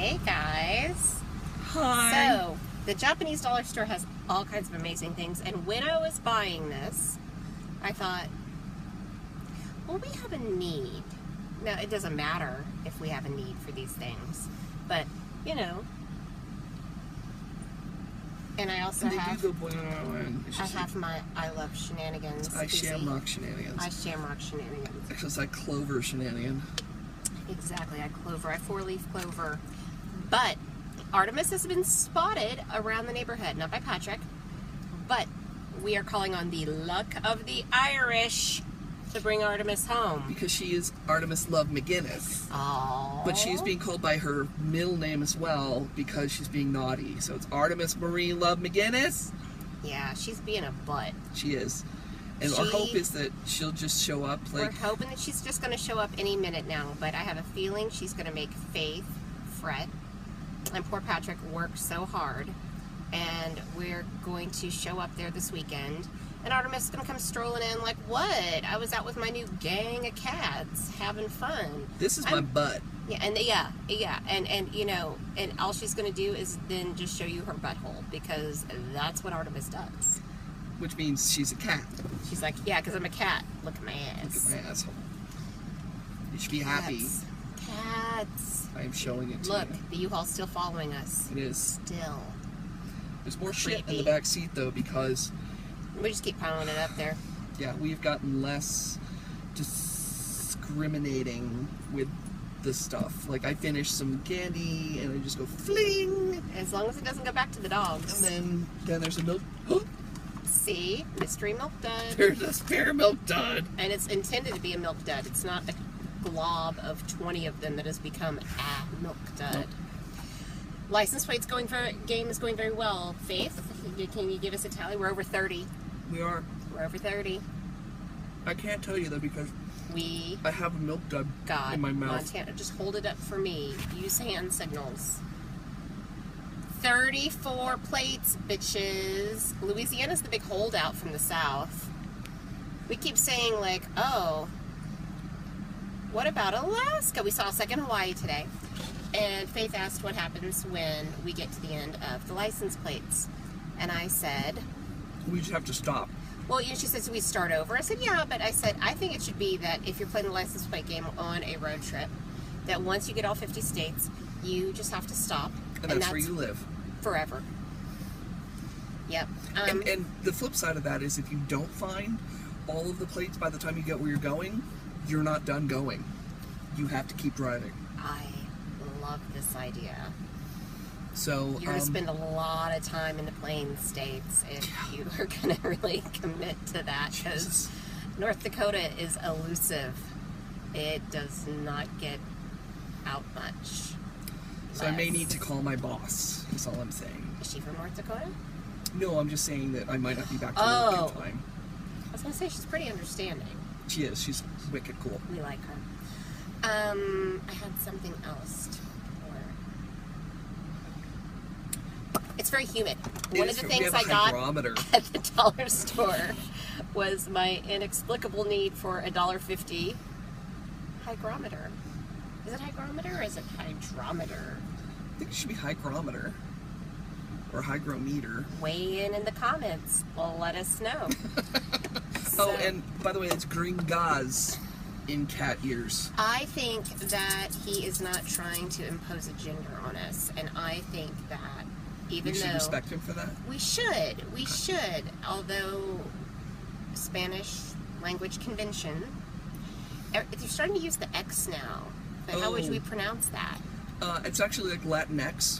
Hey guys. Hi. So, the Japanese dollar store has all kinds of amazing things, and when I was buying this, I thought, well, we have a need. Now, it doesn't matter if we have a need for these things, but, you know. And I also have I have my I love shenanigans. I shamrock shenanigans. I shamrock shenanigans. Actually, it's like clover shenanigan. Exactly, I four-leaf clover. But Artemis has been spotted around the neighborhood, not by Patrick, but we are calling on the luck of the Irish to bring Artemis home. Because she is Artemis Love McGinnis. Aww. But she's being called by her middle name as well because she's being naughty. So it's Artemis Marie Love McGinnis. Yeah, she's being a butt. She is. And our hope is that she'll just show up. We're hoping that she's just going to show up any minute now, but I have a feeling she's going to make Faith fret. And poor Patrick worked so hard. And we're going to show up there this weekend. And Artemis is going to come strolling in like, what? I was out with my new gang of cats having fun. This is my butt. Yeah, and you know, and all she's going to do is then just show you her butthole, because that's what Artemis does. Which means she's a cat. She's like, yeah, because I'm a cat. Look at my ass. Look at my asshole. You should be happy. Cats. I am showing it to you. Look, the U-Haul's still following us. It is. Still. There's more shit in the back seat, though, because we just keep piling it up there. Yeah, we've gotten less discriminating with the stuff. Like, I finish some candy, and I just go fling! As long as it doesn't go back to the dogs. And then there's a milk... See? Mystery milk dud. There's a spare milk dud. And it's intended to be a milk dud. It's not a glob of 20 of them that has become a milk dud. Nope. License plates game is going very well. Faith, can you give us a tally? We're over 30. We are. We're over 30. I can't tell you, though, because I have a milk dud in my mouth. Montana, just hold it up for me. Use hand signals. 34 plates, bitches. Louisiana's the big holdout from the South. We keep saying, like, oh, what about Alaska? We saw a second Hawaii today. And Faith asked what happens when we get to the end of the license plates. And I said, we just have to stop. Well, you know, she says we start over. I said, yeah, but I said, I think it should be that if you're playing the license plate game on a road trip, that once you get all 50 states, you just have to stop. And that's where you live. Forever. Yep. And the flip side of that is if you don't find all of the plates by the time you get where you're going, you're not done going. You have to keep driving. I love this idea. So you're going to spend a lot of time in the plain states if you are going to really commit to that, because North Dakota is elusive. It does not get out much. So I may need to call my boss, is all I'm saying. Is she from North Dakota? No, I'm just saying that I might not be back to work in time. I was going to say, she's pretty understanding. She is. She's wicked cool. We like her. I had something else to It's very humid. One of the things I got at the dollar store was my inexplicable need for $1.50 hygrometer. Is it hygrometer or is it hydrometer? I think it should be hygrometer or hygrometer. Weigh in the comments. Well, let us know. Oh, and by the way, it's green gauze in cat ears. I think that he is not trying to impose a gender on us, and I think that even though... We should respect him for that? We should. Although Spanish language convention, they're starting to use the X now. But how would we pronounce that? It's actually like Latinx.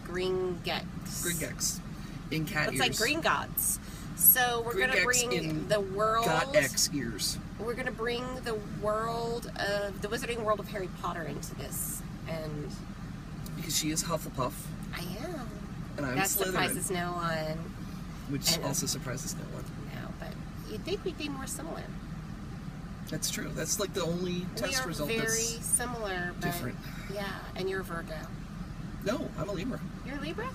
Gringex. Gringex. In cat ears. It's like Gringotts. So we're going to bring the world... Got X ears. We're going to bring the world of... the wizarding world of Harry Potter into this. And... because she is Hufflepuff. I am. And I'm that Slytherin. Surprises no one. Which also surprises no one. No, but you'd think we'd be more similar. That's true. That's like the only test result that's very similar, but different. Yeah, and you're a Virgo. No, I'm a Libra. You're a Libra?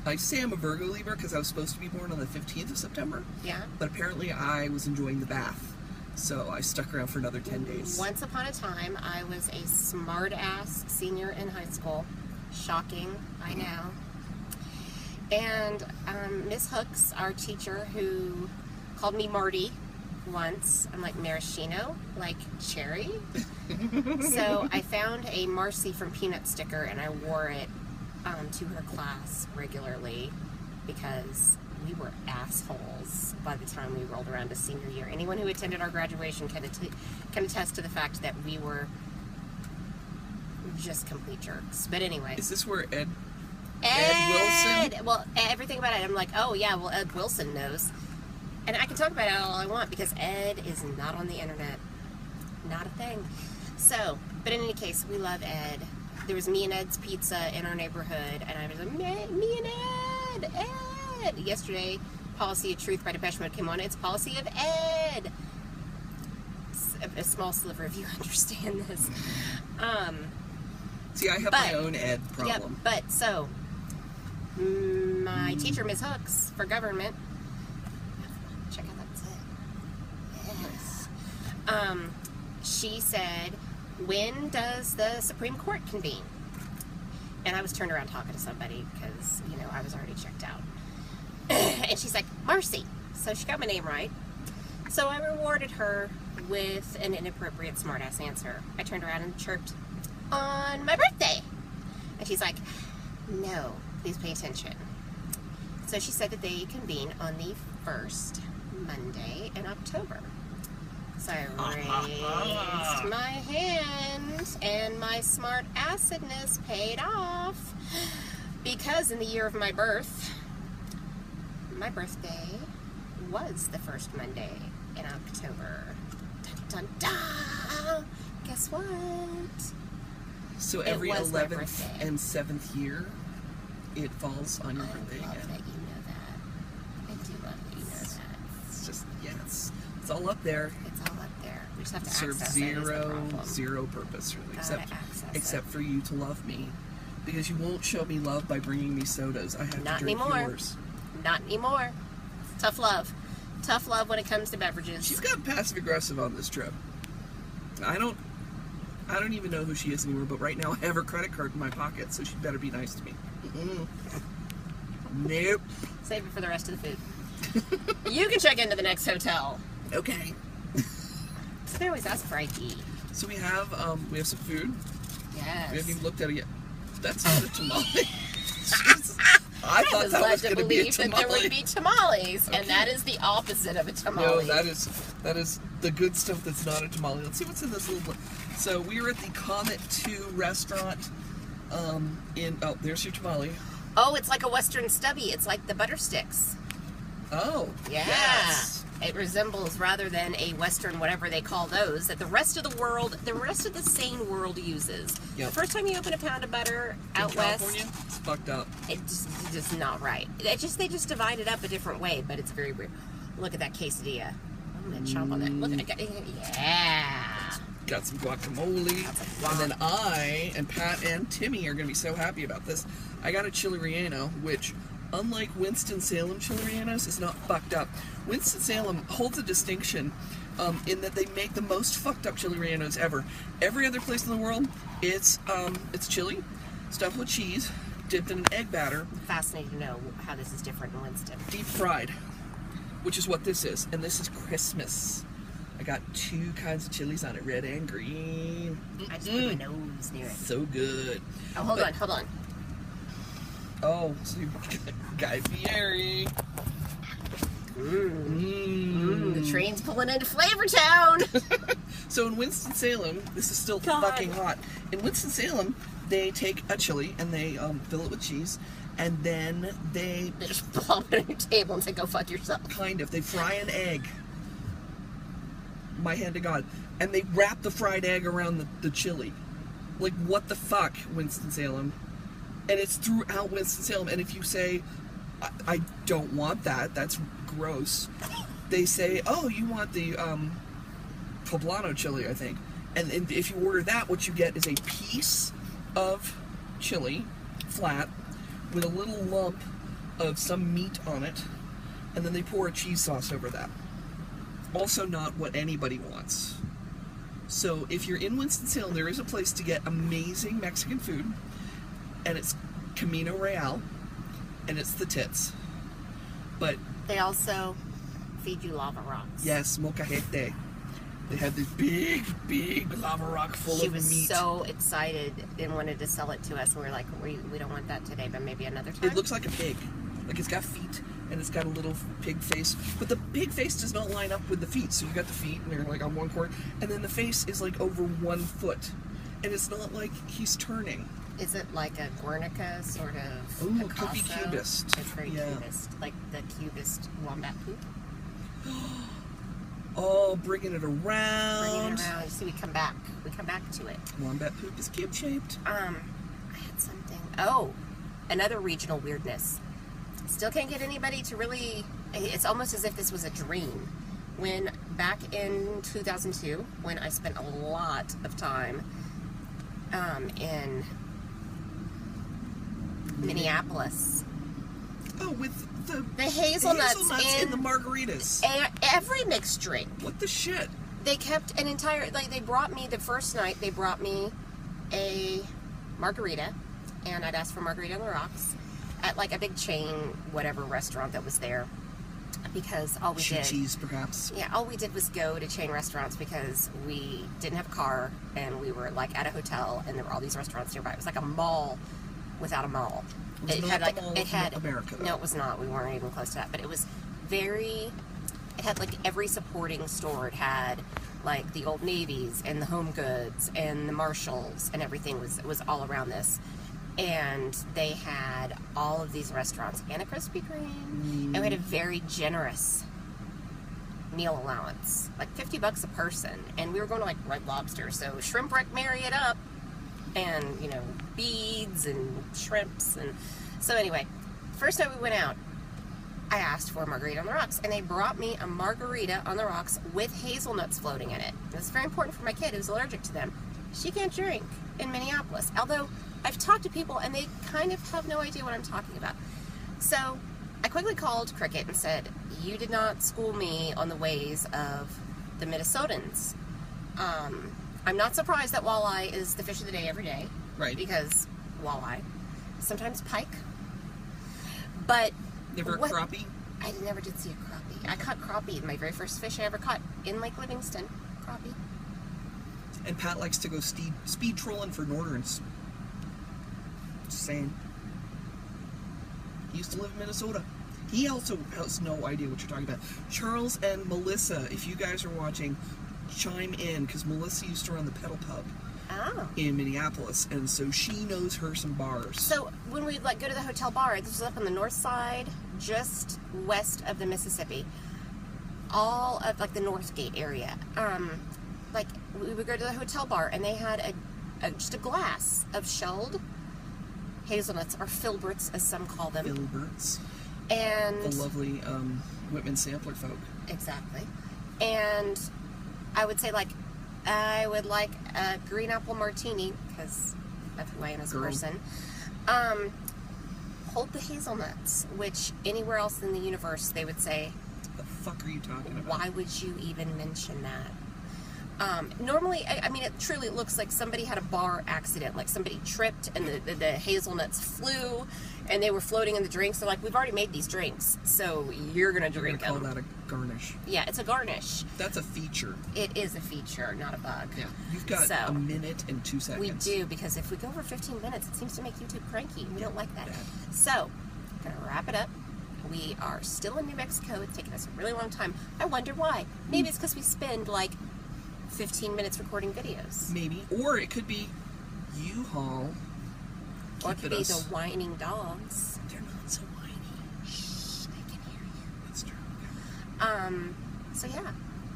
I say I'm a Virgo Libra because I was supposed to be born on the 15th of September. Yeah. But apparently I was enjoying the bath So I stuck around for another 10 days. Once upon a time, I was a smart-ass senior in high school. Shocking, I know. And Miss Hooks, our teacher, who called me Marty once, I'm like, maraschino, like cherry. So I found a Marcy from Peanut sticker, and I wore it to her class regularly because we were assholes by the time we rolled around to senior year. Anyone who attended our graduation can attest to the fact that we were just complete jerks. But anyway. Is this where Ed Wilson? Well, everything about it, I'm like, oh yeah, well, Ed Wilson knows. And I can talk about it all I want because Ed is not on the internet. Not a thing. So, but in any case, we love Ed. There was Me and Ed's Pizza in our neighborhood, and I was like, me and Ed! Yesterday, Policy of Truth by Depeche Mode came on. It's Policy of Ed! A small sliver of you understand this. See, I have my own Ed problem. Yeah, but so, my teacher, Ms. Hooks, for government, check out that set. Yes. She said, when does the Supreme Court convene? And I was turned around talking to somebody because, you know, I was already checked out. And she's like, Marcy. So she got my name right. So I rewarded her with an inappropriate smartass answer. I turned around and chirped, on my birthday. And she's like, no, please pay attention. So she said that they convene on the first Monday in October. So I raised my hand, and my smart assedness paid off, because in the year of my birthday was the first Monday in October. Dun, dun, dun. Guess what? So every 11th and 7th year, it falls on your birthday again. I love that you know that. I do love that you know that. It's just, yes. It's all up there. It's all up there. We just have to serves access zero purpose, really. Gotta Except for you to love me. Because you won't show me love by bringing me sodas. I have Not to drink anymore. yours. Not anymore. Tough love. Tough love when it comes to beverages. She's got passive aggressive on this trip. I don't even know who she is anymore, but right now I have her credit card in my pocket, so she better be nice to me. Nope. Save it for the rest of the food. You can check into the next hotel. Okay. So they always ask for ID. So we have some food. Yes. We haven't even looked at it yet. That's not a tamale. I thought that was going to be a tamale. That there would be tamales, and that is the opposite of a tamale. No, that is the good stuff that's not a tamale. Let's see what's in this little. So we were at the Comet 2 restaurant. There's your tamale. Oh, it's like a Western stubby. It's like the butter sticks. Oh, yeah. Yes. It resembles, rather than a Western, whatever they call those, that the rest of the sane world uses. Yep. The first time you open a pound of butter out in west, California, it's fucked up. It's just not right. They just divide it up a different way, but it's very weird. Look at that quesadilla. I'm gonna chomp on that. Look at it. Yeah. Got some guacamole. And then I and Pat and Timmy are gonna be so happy about this. I got a chili relleno, which, unlike Winston-Salem chili rellenos, is not fucked up. Winston-Salem holds a distinction in that they make the most fucked up chili rellenos ever. Every other place in the world, it's chili, stuffed with cheese, dipped in an egg batter. Fascinating to know how this is different in Winston. Deep fried, which is what this is. And this is Christmas. I got 2 kinds of chilies on it, red and green. I just put my nose near it. So good. Oh, hold on. Oh, so you Guy Fieri. The train's pulling into Flavortown. So in Winston-Salem, this is still fucking hot. In Winston-Salem, they take a chili and they fill it with cheese, and then they just plop it on your table and say, "Go fuck yourself." Kind of. They fry an egg. My hand to God. And they wrap the fried egg around the chili. Like, what the fuck, Winston-Salem? And it's throughout Winston-Salem. And if you say, I don't want that, that's gross, they say, oh, you want the poblano chili, I think. And if you order that, what you get is a piece of chili, flat, with a little lump of some meat on it, and then they pour a cheese sauce over that. also not what anybody wants. So if you're in Winston-Salem, there is a place to get amazing Mexican food, and it's Camino Real, and it's the tits. But they also feed you lava rocks. yes, molcajete. They had this big lava rock full of meat. She was so excited and wanted to sell it to us. And we were like, we don't want that today, but maybe another time. It looks like a pig. Like it's got feet and it's got a little pig face. But the pig face does not line up with the feet. So you got the feet and they're like on one corner. And then the face is like over 1 foot. And it's not like he's turning. Is it like a Guernica sort of? Ooh, could be cubist. It's very cubist. Like the cubist wombat poop. Oh, bringing it around. Bringing it around. You see, we come back. We come back to it. Wombat poop is cube shaped. I had something. Oh, another regional weirdness. Still can't get anybody to really. It's almost as if this was a dream. When back in 2002, when I spent a lot of time in Minneapolis. Oh, with the hazelnuts in the margaritas. Every mixed drink. What the shit? They kept an entire, like, they brought me, the first night, they brought me a margarita, and I'd asked for margarita on the rocks at, like, a big chain, whatever restaurant that was there, because all we did... Cheese, perhaps. Yeah, all we did was go to chain restaurants because we didn't have a car, and we were, like, at a hotel, and there were all these restaurants nearby. It was like a mall without a mall. It had like it had America. Though. No, it was not. We weren't even close to that. But it was very. It had like every supporting store. It had like the Old Navy's and the Home Goods and the Marshalls and everything was all around this. And they had all of these restaurants and a Krispy Kreme, and we had a very generous meal allowance, like $50 a person. And we were going to like Red Lobster, so shrimp wreck marry it up. And, you know, beads and shrimps. And so anyway, first night we went out, I asked for a margarita on the rocks, and they brought me a margarita on the rocks with hazelnuts floating in it. And it's very important for my kid who's allergic to them. She can't drink in Minneapolis, although I've talked to people and they kind of have no idea what I'm talking about. So I quickly called Cricket and said, you did not school me on the ways of the Minnesotans. I'm not surprised that walleye is the fish of the day every day. Right. Because walleye. Sometimes pike. But... Never a crappie? I never did see a crappie. I caught crappie. My very first fish I ever caught in Lake Livingston. Crappie. And Pat likes to go speed trolling for northerns. Just saying. He used to live in Minnesota. He also has no idea what you're talking about. Charles and Melissa, if you guys are watching... chime in, because Melissa used to run the pedal pub in Minneapolis, and so she knows her some bars. So when we like go to the hotel bar, this was up on the north side, just west of the Mississippi, all of like the Northgate area. Like we would go to the hotel bar, and they had just a glass of shelled hazelnuts, or filberts as some call them. Filberts. And the lovely Whitman sampler folk. Exactly. And I would say, like, I would like a green apple martini, because of who I am as a person. Hold the hazelnuts, which anywhere else in the universe they would say, the fuck are you talking about? Why would you even mention that? Normally, I mean, it truly looks like somebody had a bar accident, like somebody tripped and the hazelnuts flew and they were floating in the drinks. They're like, we've already made these drinks, so you're going to drink them. Call that a garnish. Yeah, it's a garnish. That's a feature. It is a feature, not a bug. Yeah, you've got a minute and 2 seconds. We do, because if we go over 15 minutes, it seems to make YouTube cranky. We don't like that. Bad. So, I'm going to wrap it up. We are still in New Mexico. It's taken us a really long time. I wonder why. Maybe it's because we spend, like, 15 minutes recording videos. Maybe. Or it could be U-Haul. Or it could be the whining dogs. They're not so whiny. Shh, they can hear you. That's true. So yeah,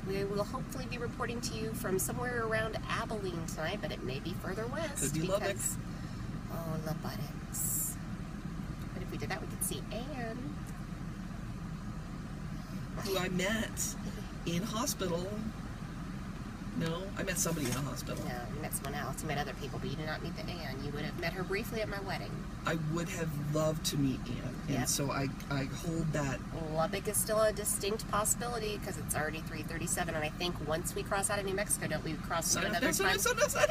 we will hopefully be reporting to you from somewhere around Abilene tonight, but it may be further west. Could be Lubbock. Oh, Lubbock. But if we did that, we could see Anne. Who I met in hospital No? I met somebody in a hospital. No, you met someone else. You met other people, but you did not meet the Anne. You would have met her briefly at my wedding. I would have loved to meet Anne. And Yep. so I hold that. Lubbock is still a distinct possibility because it's already 3:37, and I think once we cross out of New Mexico, don't we cross into another time? Sign up.